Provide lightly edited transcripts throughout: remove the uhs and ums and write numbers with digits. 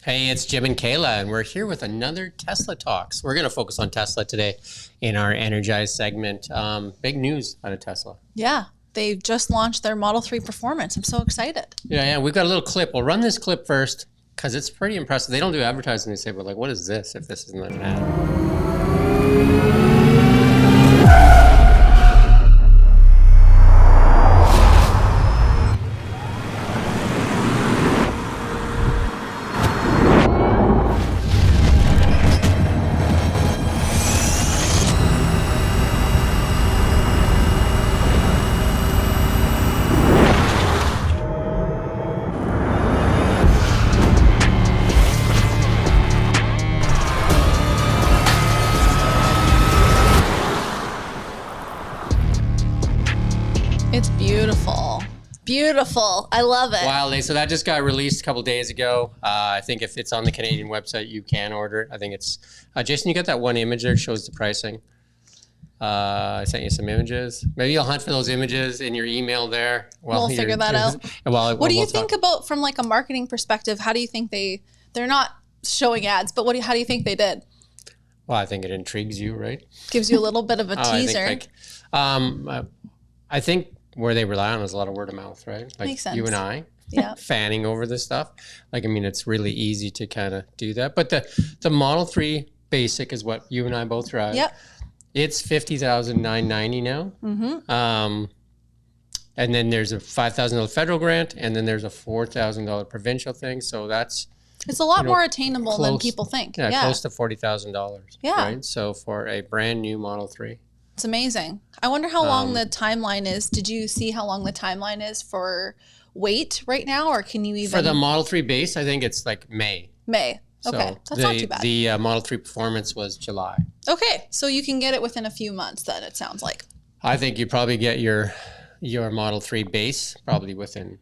Hey, it's Jim and Kayla, and we're here with another Tesla Talks. We're going to focus on Tesla today in our Energized segment. Big news out of Tesla. Yeah, they just launched their Model 3 Performance. I'm so excited. Yeah, we've got a little clip. We'll run this clip first because it's pretty impressive. They don't do advertising. They say, but like, what is this if this isn't an ad? It's beautiful. Beautiful. I love it. Wow, so that just got released a couple days ago. I think if it's on the Canadian website, you can order it. I think it's, Jason, you got that one image there that shows the pricing. I sent you some images. Maybe you'll hunt for those images in your email there. We'll figure that out. What do you think about, from like a marketing perspective, how do you think they're not showing ads, but how do you think they did? Well, I think it intrigues you, right? Gives you a little bit of a teaser. I think where they rely on is a lot of word of mouth, right? Like Makes sense. You and I, yeah, fanning over this stuff. Like, I mean, it's really easy to kind of do that. But the Model 3 Basic is what you and I both drive. Yep. It's $50,990 now. Mm-hmm. And then there's a $5,000 federal grant, and then there's a $4,000 provincial thing. So that's it's a lot more attainable than people think. Yeah, close to $40,000. Yeah. Right. So for a brand new Model 3. It's amazing. I wonder how long the timeline is. Did you see how long the timeline is for wait right now, or can you even? For the Model 3 base, I think it's like May. May. Okay, so that's not too bad. The Model 3 Performance was July. Okay, so you can get it within a few months then, it sounds like. I think you probably get your Model 3 base probably within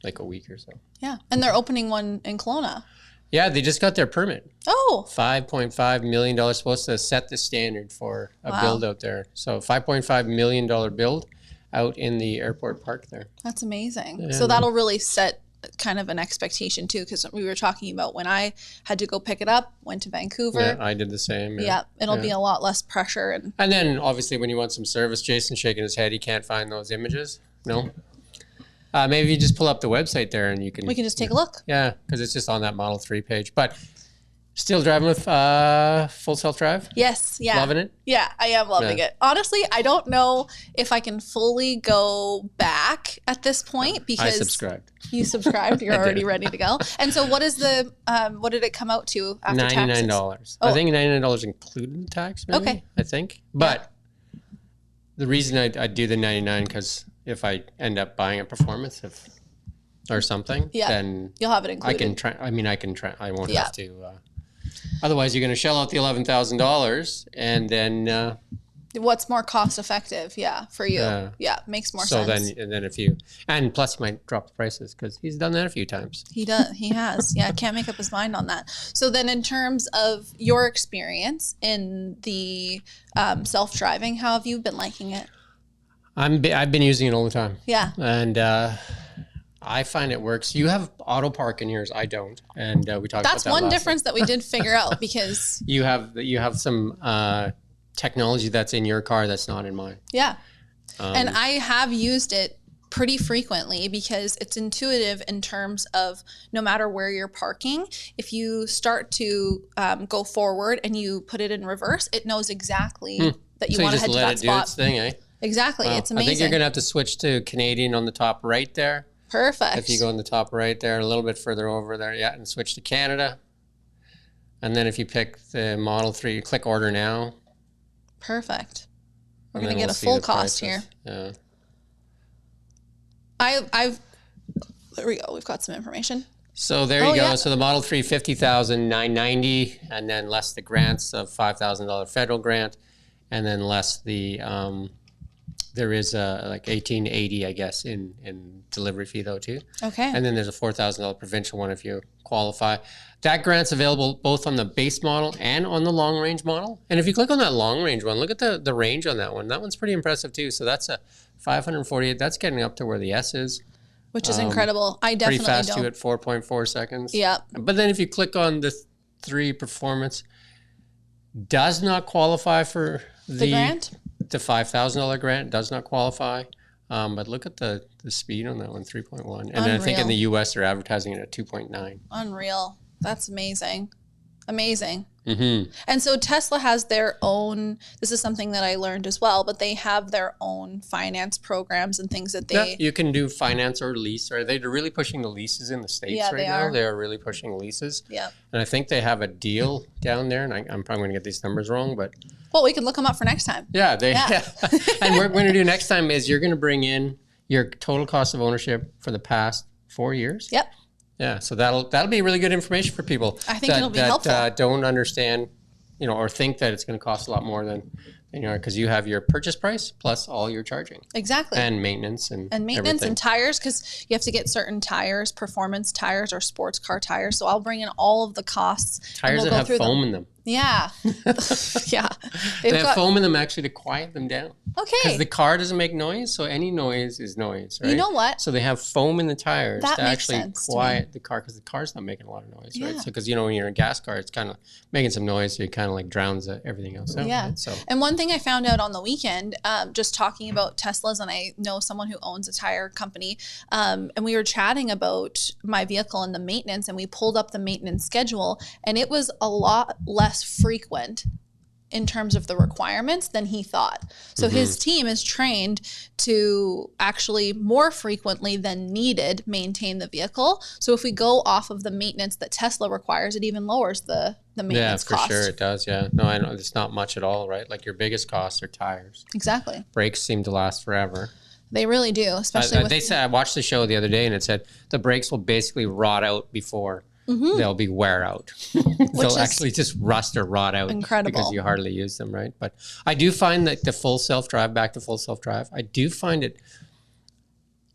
like a week or so. Yeah, and they're opening one in Kelowna. Yeah, they just got their permit. Oh. $5.5 million, supposed to set the standard for a build out there. So $5.5 million build out in the airport park there. That's amazing. Yeah. So that'll really set kind of an expectation too, because we were talking about when I had to go pick it up, went to Vancouver. Yeah, I did the same. Yeah, it'll be a lot less pressure. And then obviously when you want some service, Jason's shaking his head. He can't find those images. No. Maybe you just pull up the website there and we can just take a look. Yeah, because it's just on that Model 3 page. But still driving with full self-drive? Yes. Yeah. Loving it? Yeah, I am loving it. Honestly, I don't know if I can fully go back at this point because... I subscribed. You subscribed? You're already ready to go. And so what is the... what did it come out to after taxes? $99. Oh. I think $99 included the tax, maybe? Okay. I think. But the reason I do the $99 because... if I end up buying a Performance or something, then you'll have it included. I can try. I won't have to. Otherwise, you're going to shell out the $11,000, and then what's more cost effective? Yeah, for you. Yeah, makes more sense. So then plus you might drop the prices because he's done that a few times. He does. He has. Yeah, can't make up his mind on that. So then, in terms of your experience in the self-driving, how have you been liking it? I've been using it all the time. Yeah. And I find it works. You have auto park in yours. I don't. And we talked about that That's one difference that we did figure out because you have some technology that's in your car that's not in mine. Yeah. And I have used it pretty frequently because it's intuitive in terms of no matter where you're parking, if you start to go forward and you put it in reverse, it knows exactly that you want to head to that spot. So you just let it do its thing, eh? Exactly. Wow. It's amazing. I think you're going to have to switch to Canadian on the top right there. Perfect. If you go on the top right there, a little bit further over there, and switch to Canada. And then if you pick the Model 3, you click order now. Perfect. We're going to get a full cost here. Yeah. There we go. We've got some information. So there you go. Yeah. So the Model 3, $50,990, and then less the grants of $5,000 federal grant, and then less the there is like $1,880, I guess, in delivery fee though too. Okay. And then there's a $4,000 provincial one if you qualify. That grant's available both on the base model and on the long range model. And if you click on that long range one, look at the range on that one. That one's pretty impressive too. So that's a 548. That's getting up to where the S is. Which is incredible. I definitely pretty fast don't. too at 4.4 seconds. Yeah. But then if you click on the 3 performance, does not qualify for The grant? The $5,000 grant does not qualify. But look at the speed on that one, 3.1. And then I think in the US they're advertising it at 2.9. Unreal. That's amazing. Amazing. Mm-hmm. And so Tesla has their own, this is something that I learned as well, but they have their own finance programs and things that they... Yeah, you can do finance or lease. Or they're really pushing the leases in the States right now. They are really pushing leases. Yeah. And I think they have a deal down there, and I'm probably going to get these numbers wrong, but... Well, we can look them up for next time. Yeah. And what we're going to do next time is you're going to bring in your total cost of ownership for the past 4 years. Yep. Yeah, so that'll be really good information for people. I think it'll be helpful. Don't understand, or think that it's going to cost a lot more than, because you have your purchase price plus all your charging. Exactly. And maintenance and everything. And tires, because you have to get certain tires, performance tires or sports car tires. So I'll bring in all of the costs. Tires that have foam in them. Yeah. Yeah. They have foam in them actually to quiet them down. Okay. Because the car doesn't make noise, so any noise is noise, right? You know what? So they have foam in the tires that to makes actually sense quiet the car, because the car's not making a lot of noise, yeah. right? So because when you're in a gas car, it's kind of making some noise, so it kind of like drowns everything else out. Yeah. Right? So. And one thing I found out on the weekend, just talking about Teslas, and I know someone who owns a tire company, and we were chatting about my vehicle and the maintenance, and we pulled up the maintenance schedule, and it was a lot less frequent in terms of the requirements than he thought. So his team is trained to actually more frequently than needed maintain the vehicle. So if we go off of the maintenance that Tesla requires, it even lowers the maintenance cost. Yeah, for sure it does. Yeah. No, I know it's not much at all, right? Like your biggest costs are tires. Exactly. Brakes seem to last forever. They really do, especially with... They said, I watched the show the other day and it said the brakes will basically rot out before they'll be wear out. They'll actually just rust or rot out. Incredible. Because you hardly use them, right? But I do find that the full self-drive, back to full self-drive, I do find it,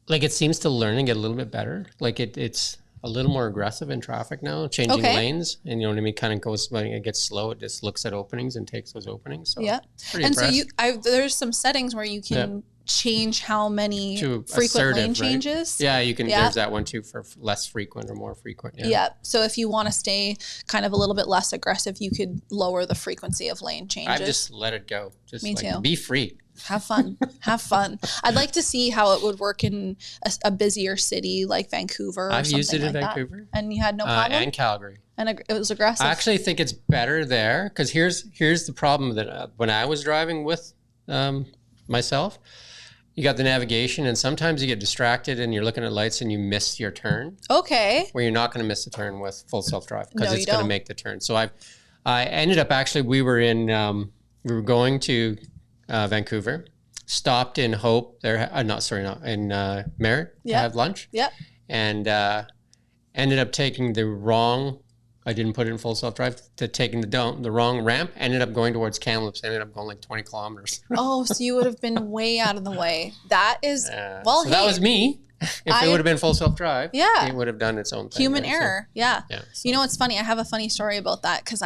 like it seems to learn and get a little bit better. Like it's a little more aggressive in traffic now, changing lanes. And you know what I mean? Kind of goes, when it gets slow, it just looks at openings and takes those openings. So yeah. Pretty and impressed. So there's some settings where you can change how many frequent lane changes. Right? Yeah, you can. Yeah. There's that one too for less frequent or more frequent. Yeah. So if you want to stay kind of a little bit less aggressive, you could lower the frequency of lane changes. I've just let it go. Just Me too. Be free. Have fun. Have fun. I'd like to see how it would work in a busier city like Vancouver. I've used it in Vancouver. And you had no problem? And Calgary. And it was aggressive? I actually think it's better there, because here's the problem that when I was driving with myself, you got the navigation, and sometimes you get distracted and you're looking at lights and you miss your turn. Okay. Where you're not going to miss the turn with full self-drive, because it's going to make the turn. So I ended up actually, we were going to Vancouver, stopped in Hope there, in Merritt to have lunch. Yep. And ended up taking the wrong, I didn't put it in full self-drive, taking the wrong ramp, ended up going towards Kamloops, ended up going like 20 kilometers. Oh, so you would have been way out of the way. That is, that was me. If it would have been full self-drive, it would have done its own thing. Human error, so. You know what's funny? I have a funny story about that, because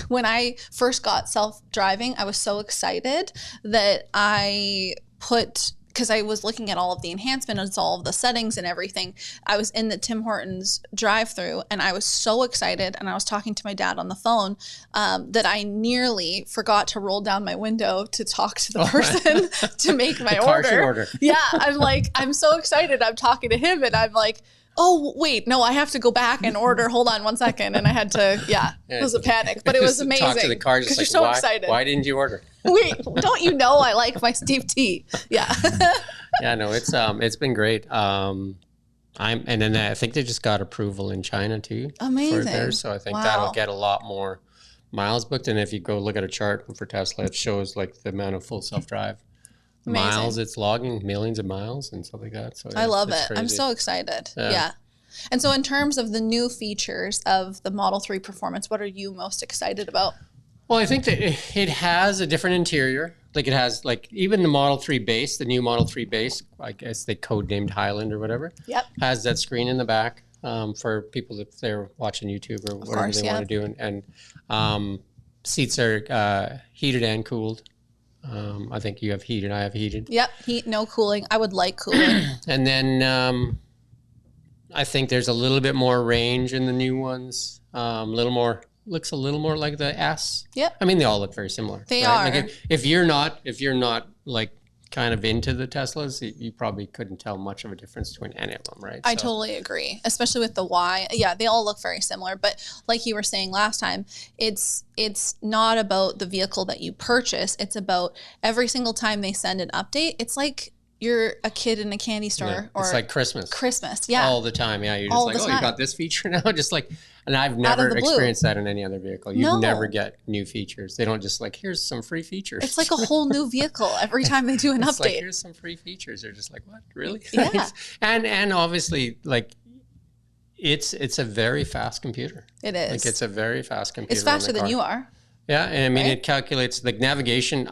when I first got self-driving, I was so excited that because I was looking at all of the enhancements, all of the settings and everything. I was in the Tim Hortons drive-through, and I was so excited, and I was talking to my dad on the phone, that I nearly forgot to roll down my window to talk to the person to make my order. Yeah, I'm so excited. I'm talking to him, and I'm like, oh, wait, no, I have to go back and order. Hold on 1 second. And I had to, it was a panic, but it was amazing. Talk to the car, just like, you're so excited. Why didn't you order? Wait, don't you know I like my Steve tea? Yeah. Yeah, no, it's been great. And then I think they just got approval in China too. Amazing. For theirs, so I think that'll get a lot more miles booked. And if you go look at a chart for Tesla, it shows like the amount of full self-drive miles it's logging, millions of miles and stuff like that. So I love it. Crazy. I'm so excited. Yeah. And so in terms of the new features of the Model 3 Performance, what are you most excited about? Well, I think that it has a different interior. Like it has, like, even the Model 3 base, the new Model 3 base, I guess they code-named Highland or whatever, has that screen in the back for people if they're watching YouTube or whatever they want to do. And seats are heated and cooled. I think you have heated. I have heated. Yep, heat, no cooling. I would like cooling. And then I think there's a little bit more range in the new ones. Looks a little more like the S. Yep. I mean, they all look very similar. They right? are. Like if you're not like kind of into the Teslas, you probably couldn't tell much of a difference between any of them, right? I totally agree, especially with the Y. Yeah, they all look very similar. But like you were saying last time, it's not about the vehicle that you purchase. It's about every single time they send an update. It's like you're a kid in a candy store. Yeah, or it's like Christmas. Yeah. All the time, yeah. You're All just like, the you got this feature now? Just like, and I've never the blue. experienced that in any other vehicle. You No. never get new features. They don't just like, here's some free features. It's like a whole new vehicle every time they do an It's update. like, here's some free features. They're just like, what? Really? Yeah. and obviously, like, it's a very fast computer. It is. Like, it's a very fast computer. It's faster than you are. Yeah, and I mean, Right? it calculates the navigation.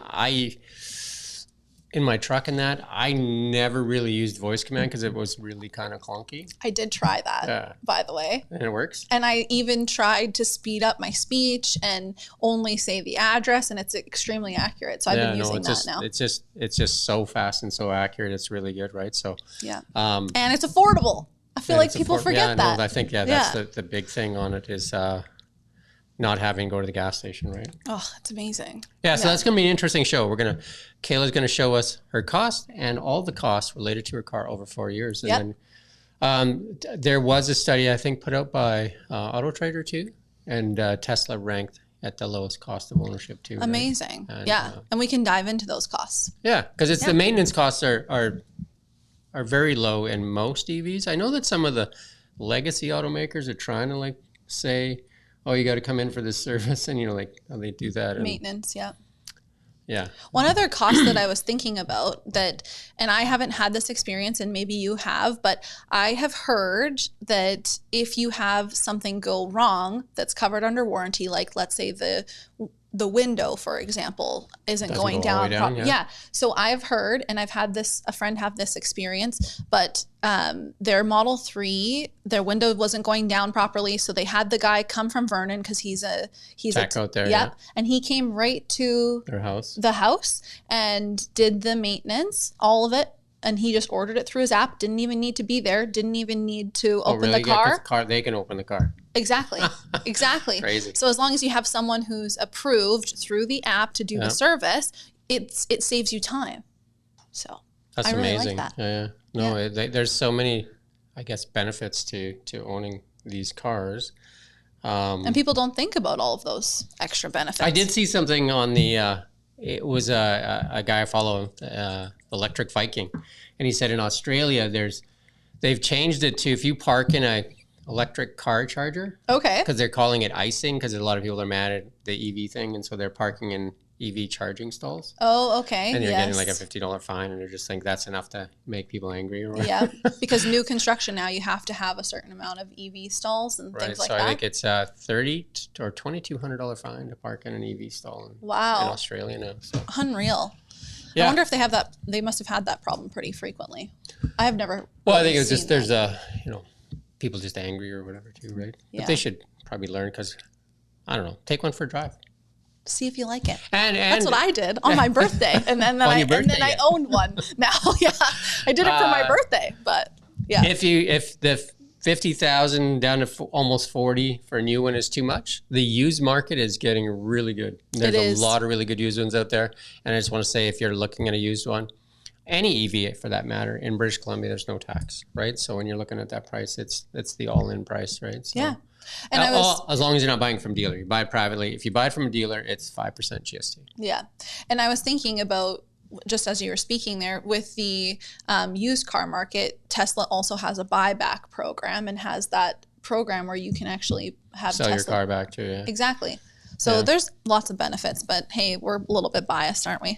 In my truck and that, I never really used voice command because it was really kind of clunky. I did try that, by the way. And it works. And I even tried to speed up my speech and only say the address, and it's extremely accurate. So I've been using that now. It's just so fast and so accurate. It's really good, right? So yeah, and it's affordable. I feel like people forget that. No, I think that's the big thing on it is not having to go to the gas station, right? Oh, it's amazing. Yeah, so that's going to be an interesting show. Kayla's going to show us her cost and all the costs related to her car over 4 years. And then there was a study, I think, put out by Auto Trader too, and Tesla ranked at the lowest cost of ownership too. Amazing. Right? And, and we can dive into those costs. Yeah, because it's the maintenance costs are very low in most EVs. I know that some of the legacy automakers are trying to like say, oh, you got to come in for this service, and like how they do that. Maintenance, yeah. Yeah. One other cost that I was thinking about that, and I haven't had this experience, and maybe you have, but I have heard that if you have something go wrong that's covered under warranty, like let's say the window, for example, isn't going down. So I've heard, and I've had a friend have this experience, but their Model 3, their window wasn't going down properly. So they had the guy come from Vernon because he's tech out there. Yep. And he came right to the house and did the maintenance, all of it. And he just ordered it through his app. Didn't even need to be there. Didn't even need to open the car. They can open the car. Exactly. Crazy. So as long as you have someone who's approved through the app to do the service, it saves you time. So that's I really amazing. like that. Yeah. No, there's so many, I guess, benefits to owning these cars. And people don't think about all of those extra benefits. I did see something on the. It was a guy I follow, Electric Viking, and he said in Australia they've changed it to if you park in a electric car charger. Okay. Because they're calling it icing because a lot of people are mad at the EV thing, and so they're parking in EV charging stalls. Oh, okay. And you're getting like a $50 fine, and they're just think that's enough to make people angry or whatever. Yeah, because new construction now you have to have a certain amount of EV stalls and things like that. So I think it's $30 or $2,200 fine to park in an EV stall in Australia now. So. Unreal. Yeah. I wonder if they have that. They must have had that problem pretty frequently. I have never. Well, I think it was just there's people just angry or whatever too, right? Yeah. But they should probably learn because I don't know, take one for a drive. See if you like it. And that's what I did on my birthday, and then I owned one. Now, I did it for my birthday, but yeah. If the 50,000 down to almost 40 for a new one is too much, the used market is getting really good. There's a lot of really good used ones out there, and I just want to say if you're looking at a used one, any EV for that matter, in British Columbia, there's no tax, right? So when you're looking at that price, it's the all-in price, right? So, yeah. And as long as you're not buying from dealer, you buy it privately. If you buy it from a dealer, it's 5% GST. Yeah. And I was thinking about, just as you were speaking there, with the used car market, Tesla also has a buyback program and has that program where you can actually have sell your car back too. Yeah. Exactly. So there's lots of benefits, but hey, we're a little bit biased, aren't we?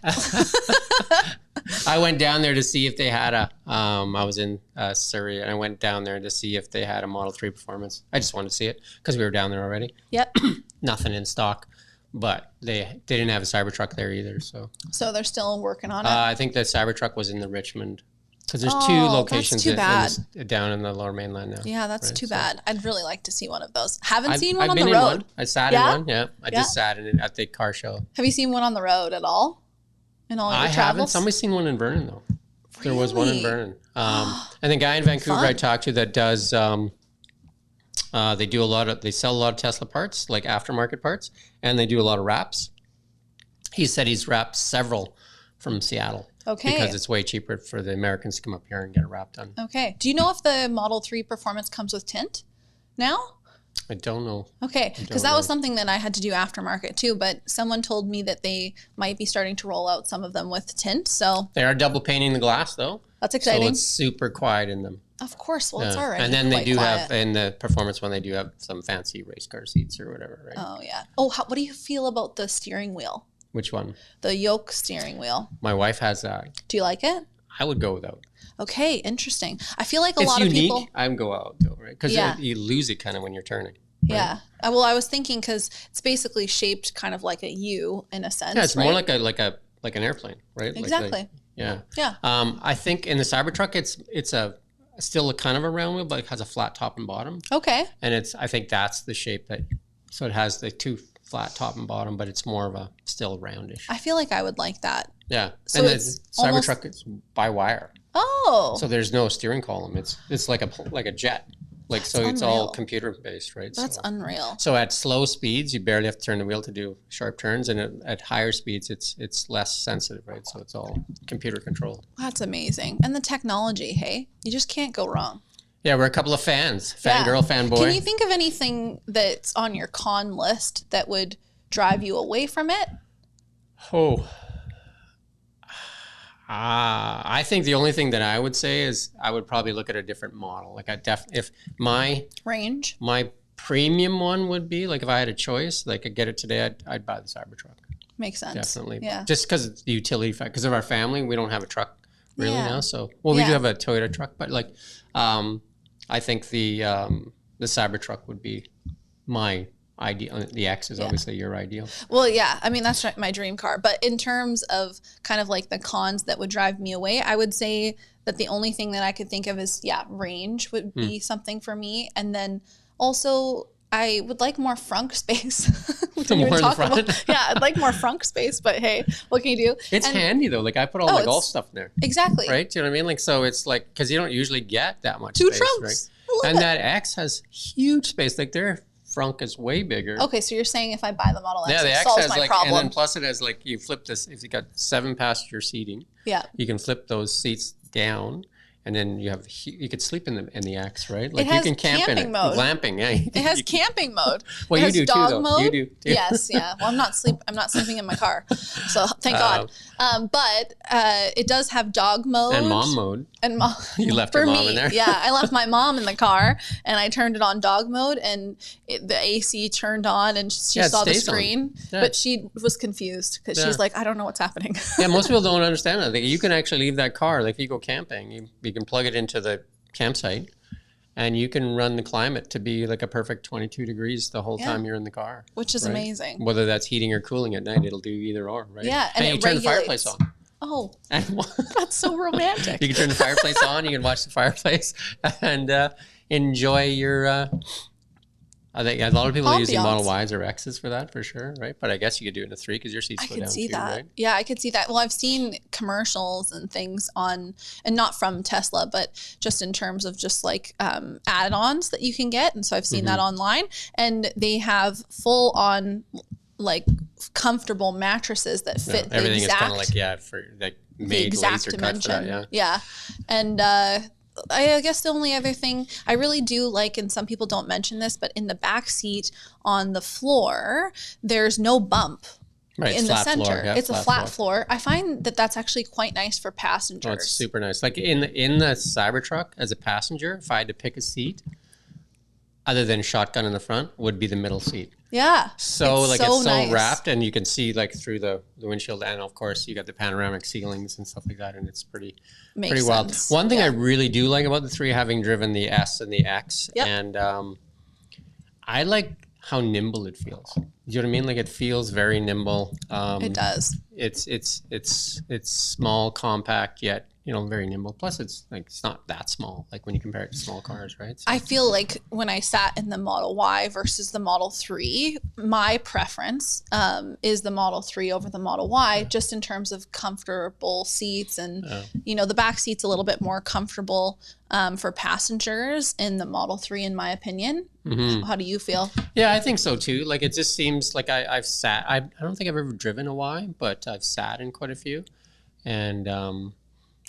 I went down there to see if they had I was in Surrey, and I went down there to see if they had a Model 3 Performance. I just wanted to see it because we were down there already. Yep. Nothing in stock, but they didn't have a Cybertruck there either. So they're still working on it? I think the Cybertruck was in the Richmond. Because there's two locations down in the Lower Mainland now. Yeah, that's too bad. I'd really like to see one of those. Haven't seen one on the road. I sat in one. Yeah, I just sat in it at the car show. Have you seen one on the road at all? in all your I haven't. travels? Somebody's seen one in Vernon though. There was one in Really? Vernon. And the guy in Vancouver Fun. I talked to that does, they sell a lot of Tesla parts, like aftermarket parts, and they do a lot of wraps. He said he's wrapped several from Seattle. Okay. Because it's way cheaper for the Americans to come up here and get a wrap done. Okay. Do you know if the Model 3 Performance comes with tint now? I don't know. Okay, because that was something that I had to do aftermarket too, but someone told me that they might be starting to roll out some of them with tint, so They are double painting the glass though. that's So exciting. it's super quiet in them. Of course, well, it's Yeah. already And then they quite do quiet. have, in the performance one, they do have some fancy race car seats or whatever, right? Oh, yeah. Oh, what do you feel about the steering wheel? Which one? The yoke steering wheel. My wife has that. Do you like it? I would go without. Okay, interesting. I feel like a It's lot unique. of people... I would go out though, right? Because Yeah. you lose it kind of when you're turning. Yeah. Well, I was thinking because it's basically shaped kind of like a U in a sense. Yeah, it's right? more like an airplane, right? Exactly. Yeah. Yeah. I think in the Cybertruck, it's still a kind of a round wheel, but it has a flat top and bottom, Okay. and I think that's the shape so it has the two flat top and bottom, but it's more of a still roundish. I feel like I would like that. Yeah. So and it's the almost- Cybertruck is by wire, Oh. so there's no steering column. It's like a jet, so it's unreal. all computer based, right? That's so, unreal. so at slow speeds, you barely have to turn the wheel to do sharp turns, and at higher speeds, it's less sensitive, right? So it's all computer controlled. That's amazing. And the technology, hey? You just can't go wrong. Yeah, we're a couple of fans, Yeah. fangirl, fanboy. Can you think of anything that's on your con list that would drive you away from it? Oh. I think the only thing that I would say is I would probably look at a different model. Like if my Range. premium one would be like if I had a choice, like I get it today, I'd buy the Cybertruck. Makes sense. Definitely. Yeah. Just because it's the utility factor. Because of our family, we don't have a truck really Yeah. now. So we do Yeah. have a Toyota truck, but I think the Cybertruck would be my ideal. The X is obviously your ideal. Well, yeah. I mean, that's my dream car. But in terms of kind of like the cons that would drive me away, I would say that the only thing that I could think of is, range would be something for me. And then also, I would like more frunk space. We didn't More even in the talk front? about. Yeah, I'd like more frunk space. But hey, what can you do? It's And- handy though. Like I put all Oh, my golf it's- stuff in there. Exactly. Right? Do you know what I mean? Like, so it's like, because you don't usually get that much Two space, trunks. right? I love And it. that X has huge space. Like their frunk is way bigger. Okay, so you're saying if I buy the Model X, Yeah, the it X solves has my like, problem. and then plus it has like, you flip this, if you got 7 passenger seating, Yeah. you can flip those seats down. And then you could sleep in the X, right? Like has you can camp in camping it. mode. Glamping, yeah. It has camping mode. Well, It you has do too, dog though. mode. You do too. Yes, yeah. Well, I'm not sleeping in my car, so thank God. But it does have dog mode And mom mode. And mom. You left for your mom me, in there. Yeah, I left my mom in the car, and I turned it on dog mode, and the AC turned on, and she Yeah, it saw the stays on. screen, Yeah. but she was confused because Yeah. she's like, I don't know what's happening. Yeah, most people don't understand that. Like, you can actually leave that car. Like if you go camping, you can plug it into the campsite, and you can run the climate to be like a perfect 22 degrees the whole Yeah. time you're in the car. Which is right? amazing. Whether that's heating or cooling at night, it'll do either or, right? Yeah, and you it turn the regulates. fireplace on. Oh, And that's so romantic. you can turn the fireplace on. You can watch the fireplace and enjoy your. I think a lot of people are using Model Ambiance. Ys or X's for that, for sure, right? But I guess you could do it in a 3 because your seats I go could down see too, that. right? Yeah, I could see that. Well, I've seen commercials and things on, and not from Tesla, but just in terms of just like add-ons that you can get. And so I've seen that online, and they have full on like comfortable mattresses that fit the Everything exact, is kind of like, for like the made exact laser cut for dimension. that, yeah. And I guess the only other thing I really do like, and some people don't mention this, but in the back seat on the floor, there's no bump. Right, In the flat center, floor, yeah, it's a flat floor. I find that that's actually quite nice for passengers. Oh, it's super nice. Like in the Cybertruck, as a passenger, if I had to pick a seat, other than shotgun in the front, would be the middle seat. Yeah. So it's it's so nice. wrapped, and you can see like through the windshield, and of course you got the panoramic ceilings and stuff like that, and it's pretty wild. sense. One thing Yeah. I really do like about the 3, having driven the S and the X, Yep. and I like how nimble it feels. You know what I mean? Like it feels very nimble. It does. It's small, compact, yet very nimble. Plus, it's like it's not that small. Like when you compare it to small cars, right? So, I feel like when I sat in the Model Y versus the Model 3, my preference is the Model 3 over the Model Y, just in terms of comfortable seats. And, the back seat's a little bit more comfortable for passengers in the Model 3, in my opinion. How do you feel? Yeah, I think so too. Like it just seems like I've sat, I don't think I've ever driven a Y, but I've sat in quite a few. And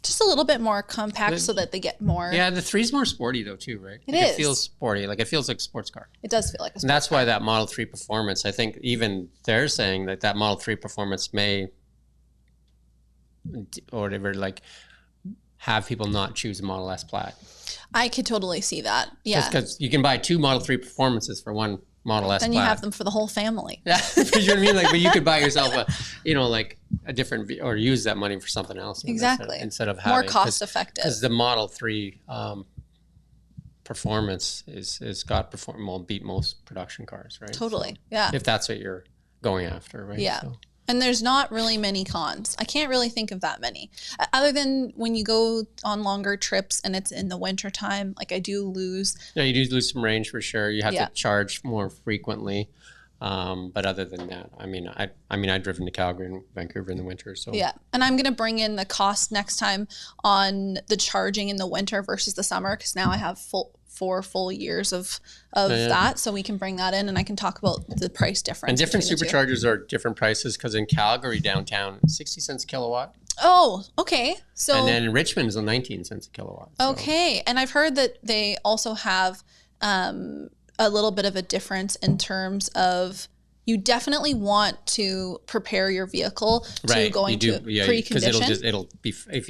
just a little bit more compact so that they get more. Yeah, the 3's more sporty though too, right? It feels sporty. Like it feels like a sports car. It does feel like a sports car. And that's why that Model 3 Performance, I think even they're saying that Model 3 Performance may, or whatever, like have people not choose a Model S Plaid. I could totally see that. Yeah. Because you can buy 2 Model 3 Performances for one Model S Then Plaid. you have them for the whole family. Yeah, you know what I mean? Like, but you could buy yourself a different, or use that money for something else. Exactly. Instead of having more cost effective. Because the Model 3 Performance is will beat most production cars, right? Totally. So, yeah. If that's what you're going after, right? Yeah. So. And there's not really many cons. I can't really think of that many. Other than when you go on longer trips and it's in the winter time, like I do lose. Yeah, you do lose some range for sure. You have to charge more frequently. But other than that, I've driven to Calgary and Vancouver in the winter. So yeah. And I'm going to bring in the cost next time on the charging in the winter versus the summer, because now I have 4 full years of that, so we can bring that in and I can talk about the price difference. And different superchargers are different prices, because in Calgary downtown, 60 cents a kilowatt. Oh, okay. So and then in Richmond is 19 cents a kilowatt. So. Okay, and I've heard that they also have a little bit of a difference in terms of you definitely want to prepare your vehicle to go into precondition. Because it'll be, if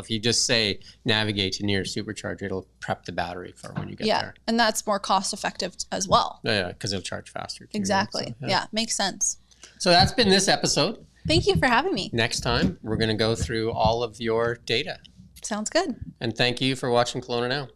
you just say navigate to near supercharger, it'll prep the battery for when you get there. And that's more cost effective as well. Yeah, because it'll charge faster too. Exactly. Right? So, makes sense. So that's been this episode. Thank you for having me. Next time, we're going to go through all of your data. Sounds good. And thank you for watching Kelowna Now.